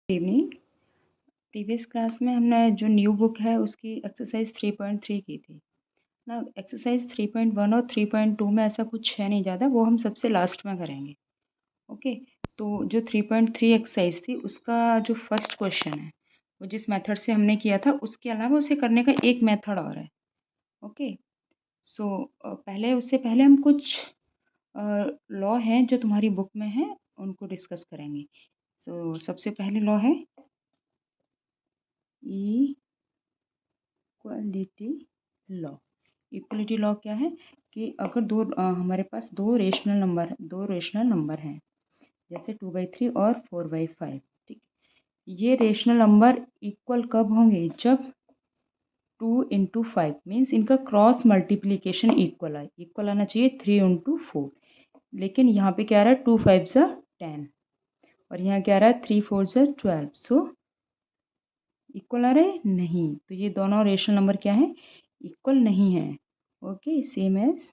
Evening. Previous class में हमने जो न्यू बुक है उसकी एक्सरसाइज 3.3 की थी ना। एक्सरसाइज 3.1 और 3.2 में ऐसा कुछ है नहीं ज़्यादा, वो हम सबसे लास्ट में करेंगे। ओके, तो जो 3.3 एक्सरसाइज थी उसका जो फर्स्ट क्वेश्चन है वो जिस मेथड से हमने किया था उसके अलावा उसे करने का एक मेथड और है। ओके, सो पहले उससे पहले हम कुछ लॉ हैं जो तुम्हारी बुक में हैं उनको डिस्कस करेंगे। सो सबसे पहले लॉ है इक्वलिटी लॉ। इक्वलिटी लॉ क्या है कि अगर हमारे पास दो रेशनल नंबर हैं, जैसे 2/3 और 4/5। ठीक, ये रेशनल नंबर इक्वल कब होंगे? जब 2 × 5 मीन्स इनका क्रॉस मल्टीप्लीकेशन इक्वल आना चाहिए 3 × 4। लेकिन यहाँ पे क्या आ रहा है? 2 5 ज़ा 10 और यहाँ क्या आ रहा है? 3 4 ज़ा 12। सो इक्वल आ रहे हैं? नहीं, तो ये दोनों रेशनल नंबर क्या है? इक्वल नहीं है। ओके, सेम एज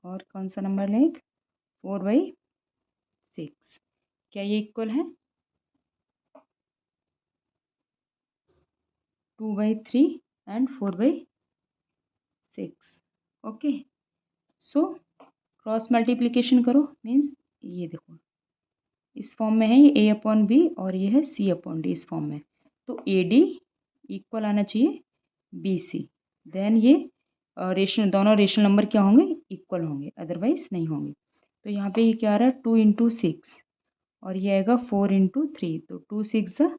और कौन सा नंबर लें? 4/6। क्या ये इक्वल है? 2/3 and 4/6। Okay, so cross multiplication करो मीन्स ये देखो इस फॉर्म में है, ये A/B और ये है C/D इस फॉर्म में। तो AD इक्वल आना चाहिए BC। देन ये दोनों रेशनल नंबर क्या होंगे? इक्वल होंगे, अदरवाइज नहीं होंगे। तो यहाँ पे ये क्या आ रहा है? 2 × 6 और ये आएगा 4 × 3। तो 2 6 ज़ा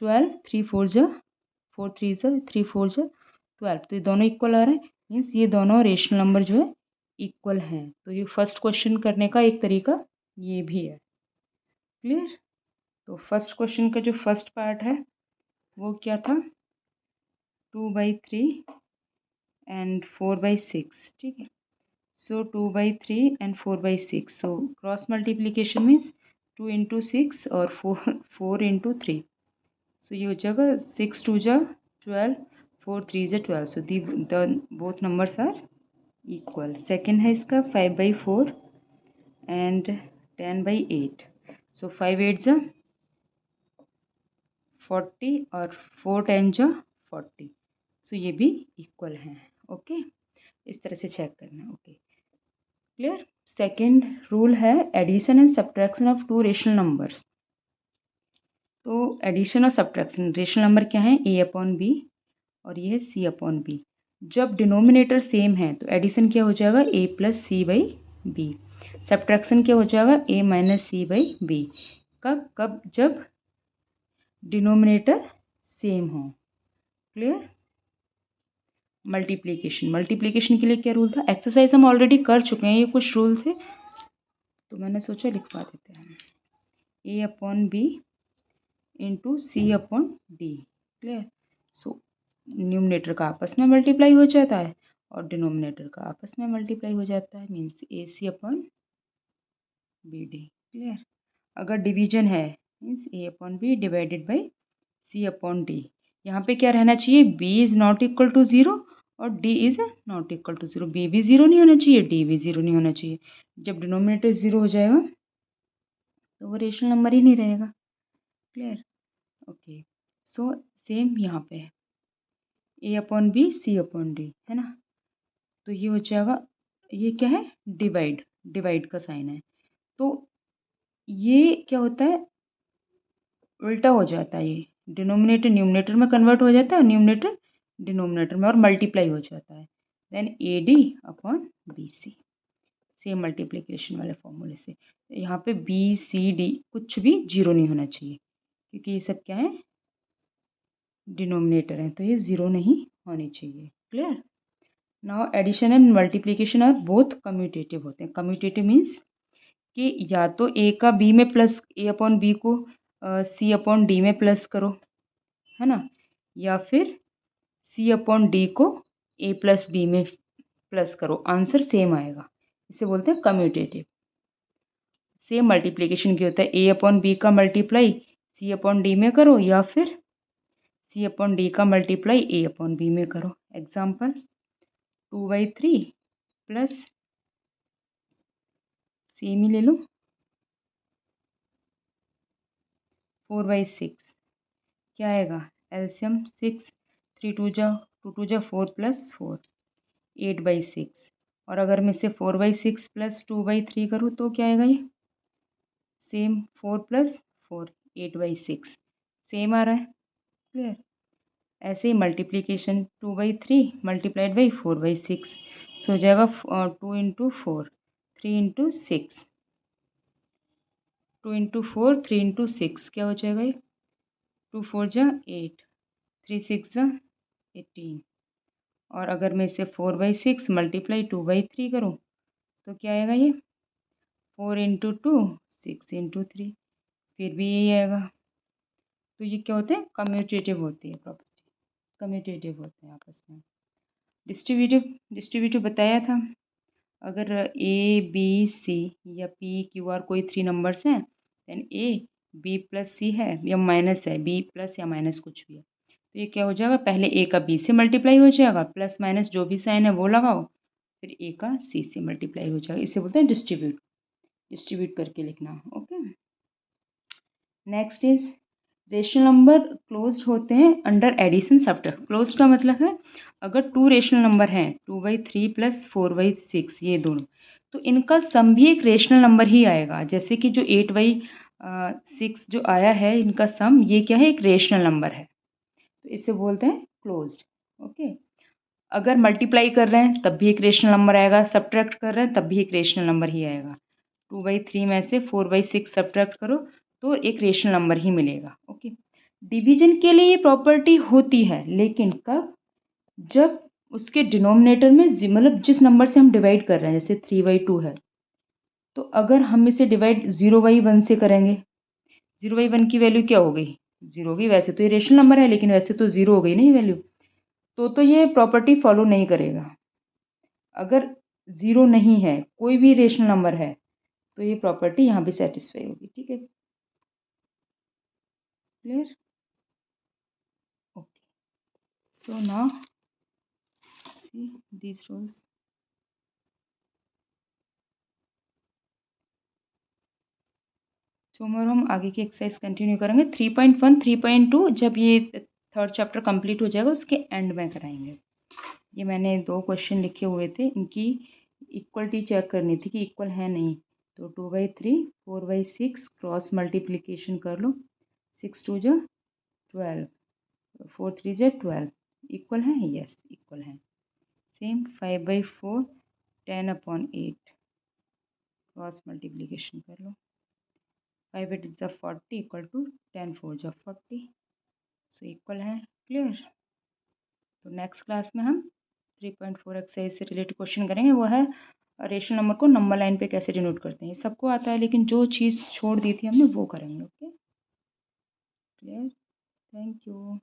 12, 3 4 ज़ा 4 3 ज़ा 3 4 ज़ा 12। तो ये दोनों इक्वल आ रहे हैं, मीन्स ये दोनों रेशनल नंबर जो है इक्वल हैं। तो ये फर्स्ट क्वेश्चन करने का एक तरीका ये भी है। क्लियर? तो फर्स्ट क्वेश्चन का जो फर्स्ट पार्ट है वो क्या था? 2/3 एंड 4/6। ठीक है, सो 2/3 and 4/6। So cross multiplication means 2 × 6 और 4 × 3। सो ये हो जाएगा 6 2 ज़ा 12, 4 3 ज़ा 12। So both numbers are equal. Second है इसका 5/4 एंड 10/8। सो 5 8 ज़ा 40 और 4 10 ज़ा 40। सो ये भी इक्वल हैं। ओके, इस तरह से चेक करना है। Okay, clear? सेकेंड रूल है addition and subtraction of two rational numbers. तो एडिशन और सब्ट्रैक्शन, रेशनल नंबर क्या है? A/B और ये है C/B। जब डिनोमिनेटर सेम है तो एडिशन क्या हो जाएगा? A + C/B। सब्ट्रैक्शन क्या हो जाएगा? A - C/B। कब? जब डिनोमिनेटर सेम हो। क्लियर? मल्टीप्लिकेशन के लिए क्या रूल था? एक्सरसाइज हम ऑलरेडी कर चुके हैं, ये कुछ रूल थे तो मैंने सोचा लिखवा देते हैं। A/B × C/D। Clear? So numerator का आपस में मल्टीप्लाई हो जाता है और डिनोमिनेटर का आपस में मल्टीप्लाई हो जाता है, मीन्स AC/BD। क्लियर? अगर डिवीजन है means A/B divided by C/D। यहाँ पे क्या रहना चाहिए? B is not equal to 0 और D is not equal to 0। B भी 0 नहीं होना चाहिए, D भी 0 नहीं होना चाहिए। जब डिनोमिनेटर 0 हो जाएगा तो वो रेशनल नंबर ही नहीं रहेगा। क्लियर? ओके, सो सेम यहाँ पे है A/B C/D, है ना। तो ये हो जाएगा, ये क्या है? डिवाइड का साइन है। तो ये क्या होता है? उल्टा हो जाता है, ये डिनोमिनेटर न्यूमरेटर में कन्वर्ट हो जाता है, न्यूमरेटर डिनोमिनेटर में, और मल्टीप्लाई हो जाता है। देन AD/BC, सेम मल्टीप्लिकेशन वाले फॉर्मूले से। यहाँ पे BCD कुछ भी 0 नहीं होना चाहिए क्योंकि ये सब क्या है? डिनोमिनेटर है, तो ये 0 नहीं होनी चाहिए। Clear? Now addition and multiplication are both commutative होते हैं। कम्यूटेटिव मीन्स कि या तो A का B में प्लस, A/B को C/D में प्लस करो, है ना, या फिर C/D को A + B में प्लस करो, आंसर सेम आएगा। इसे बोलते हैं कम्यूटेटिव। सेम मल्टीप्लिकेशन की होता है, A/B का मल्टीप्लाई C/D में करो या फिर C/D का मल्टीप्लाई A/B में करो। एग्जाम्पल 2/3 प्लस सेम ही ले लो 4/6 क्या आएगा? LCM 6, 3 4 plus 4 8/6। और अगर मैं इसे 4/6 प्लस 2/3 करूँ तो क्या आएगा ये? सेम 4 प्लस 4 8/6 सेम आ रहा है। क्लियर? ऐसे ही मल्टीप्लीकेशन 2/3 मल्टीप्लाइड बाई 4/6 सो हो जाएगा 2 इंटू 4 3 इंटू 6 2 इंटू 4 3 इंटू 6 क्या हो जाएगा ये? 2 4 जा 8 3 6 जा 18। और अगर मैं इसे 4/6 मल्टीप्लाई 2/3 करूँ तो क्या आएगा ये? 4 इंटू 2 6 इंटू 3 फिर भी यही आएगा। तो ये क्या होते हैं? कम्यूटेटिव होती है प्रॉपर्टी, कम्यूटेटिव होते हैं आपस में। डिस्ट्रीब्यूटिव बताया था। अगर ए बी सी या पी क्यू आर कोई 3 नंबर्स हैं देन ए बी प्लस सी है या माइनस है बी प्लस या माइनस कुछ भी है तो ये क्या हो जाएगा? पहले ए का बी से मल्टीप्लाई हो जाएगा, प्लस माइनस जो भी साइन है वो लगाओ, फिर ए का सी से मल्टीप्लाई हो जाएगा। इसे बोलते हैं डिस्ट्रीब्यूट करके लिखना। Okay, next is rational number closed होते हैं अंडर एडिशन सबट्रैक्शन। क्लोज्ड का मतलब है अगर 2 रेशनल नंबर हैं 2/3 प्लस 4/6 ये दोनों, तो इनका सम भी एक रेशनल नंबर ही आएगा। जैसे कि जो 8/6 जो आया है इनका सम ये क्या है? एक रेशनल नंबर है, तो इसे बोलते हैं क्लोज्ड। ओके, अगर मल्टीप्लाई कर रहे हैं तब भी एक रेशनल नंबर आएगा, सब्ट्रैक्ट कर रहे हैं तब भी एक रेशनल नंबर ही आएगा। 2/3 में से 4/6 सब्ट्रैक्ट करो तो एक रेशनल नंबर ही मिलेगा। ओके, डिवीजन के लिए ये प्रॉपर्टी होती है, लेकिन कब? जब उसके डिनोमिनेटर में मतलब जिस नंबर से हम डिवाइड कर रहे हैं, जैसे 3/2 है तो अगर हम इसे डिवाइड 0/1 से करेंगे, 0/1 की वैल्यू क्या हो गई? 0 होगी। वैसे तो ये रेशनल नंबर है लेकिन वैसे तो 0 हो गई ना ये वैल्यू, तो ये प्रॉपर्टी फॉलो नहीं करेगा। अगर 0 नहीं है, कोई भी रेशनल नंबर है, तो ये प्रॉपर्टी यहाँ भी सेटिस्फाई होगी। ठीक है, clear? Okay, so now see these rules. Tomorrow हम आगे की एक्सरसाइज कंटिन्यू करेंगे। 3.1 3.2 जब ये थर्ड चैप्टर कंप्लीट हो जाएगा उसके एंड में कराएंगे। ये मैंने 2 क्वेश्चन लिखे हुए थे, इनकी इक्वलिटी चेक करनी थी कि इक्वल है नहीं, तो 2/3 4/6 क्रॉस मल्टीप्लिकेशन कर लो, 6 2 जा 12 4 3 जा 12 इक्वल है? यस इक्वल है। सेम 5/4 10/8 क्रॉस मल्टीप्लिकेशन कर लो, 5 8 जा 40 इक्वल टू 10 4 जा 40 सो इक्वल है। क्लियर? तो नेक्स्ट क्लास में हम 3.4 एक्सरसाइज से रिलेटेड क्वेश्चन करेंगे, वो है रेशनल नंबर को नंबर लाइन पे कैसे डिनोट करते हैं। ये सबको आता है लेकिन जो चीज़ छोड़ दी थी हमने वो करेंगे। Okay, clear? Thank you.